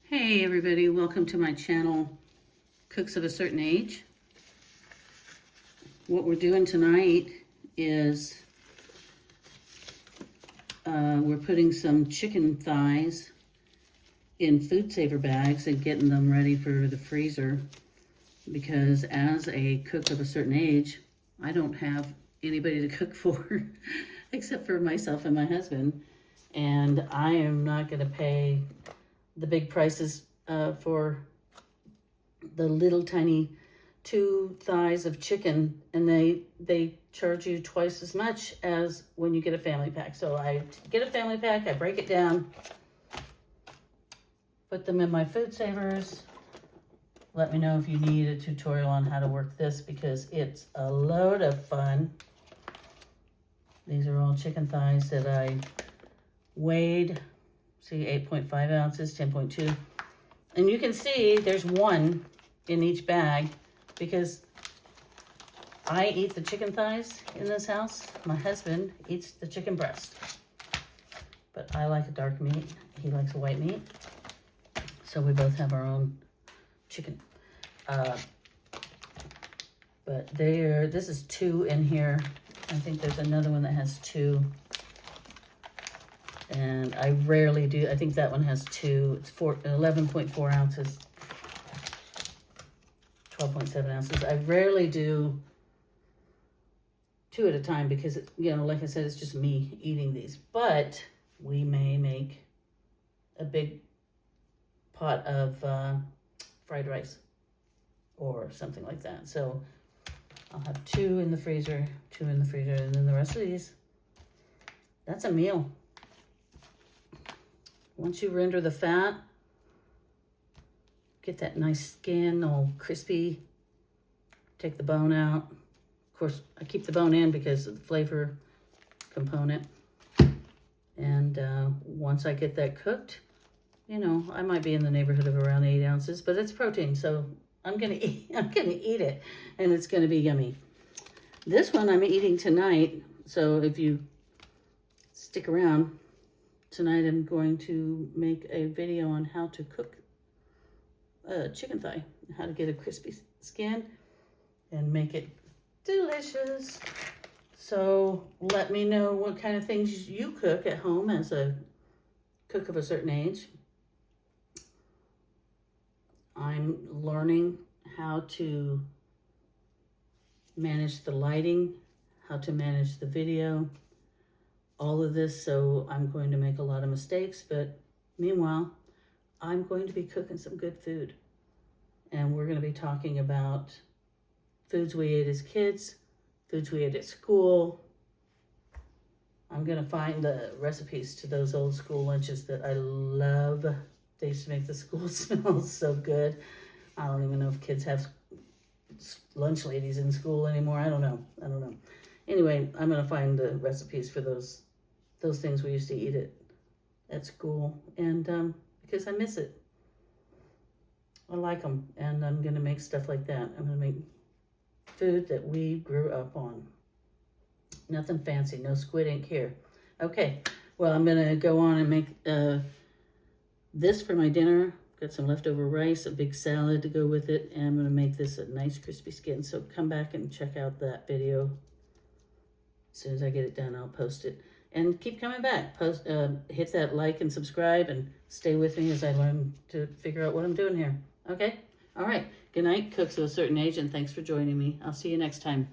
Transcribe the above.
Hey everybody, welcome to my channel, Cooks of a Certain Age. What we're doing tonight is we're putting some chicken thighs in food saver bags and getting them ready for the freezer, because as a cook of a certain age, I don't have anybody to cook for except for myself and my husband, and I am not going to pay the big prices for the little tiny 2 thighs of chicken, and they charge you twice as much as when you get a family pack. So I get a family pack, I break it down, put them in my food savers. Let me know if you need a tutorial on how to work this, because it's a load of fun. These are all chicken thighs that I weighed. See, 8.5 ounces, 10.2. And you can see there's one in each bag, because I eat the chicken thighs in this house. My husband eats the chicken breast. But I like a dark meat. He likes a white meat. So we both have our own chicken. But this is 2 in here. I think there's another one that has 2. And I rarely do. I think that one has 2. It's 11.4 ounces, 12.7 ounces. I rarely do 2 at a time because, like I said, it's just me eating these. But we may make a big pot of fried rice or something like that. So I'll have 2 in the freezer, 2 in the freezer, and then the rest of these, that's a meal. Once you render the fat, get that nice skin all crispy, take the bone out. Of course, I keep the bone in because of the flavor component. And once I get that cooked, I might be in the neighborhood of around 8 ounces, but it's protein, so I'm gonna eat it, and it's gonna be yummy. This one I'm eating tonight, so if you stick around, tonight I'm going to make a video on how to cook chicken thigh, how to get a crispy skin and make it delicious. So let me know what kind of things you cook at home as a cook of a certain age. I'm learning how to manage the lighting, how to manage the video, all of this, so I'm going to make a lot of mistakes, but meanwhile, I'm going to be cooking some good food. And we're going to be talking about foods we ate as kids, foods we ate at school. I'm going to find the recipes to those old school lunches that I love. They used to make the school smell so good. I don't even know if kids have lunch ladies in school anymore. I don't know. Anyway, I'm going to find the recipes for those things we used to eat at school, and because I miss it. I like them, and I'm going to make stuff like that. I'm going to make food that we grew up on. Nothing fancy, no squid ink here. Okay, well, I'm going to go on and make this for my dinner. Got some leftover rice, a big salad to go with it, and I'm going to make this a nice crispy skin. So come back and check out that video. As soon as I get it done, I'll post it. And keep coming back. Hit that like and subscribe, and stay with me as I learn to figure out what I'm doing here. Okay? All right. Good night, cooks of a certain age, and thanks for joining me. I'll see you next time.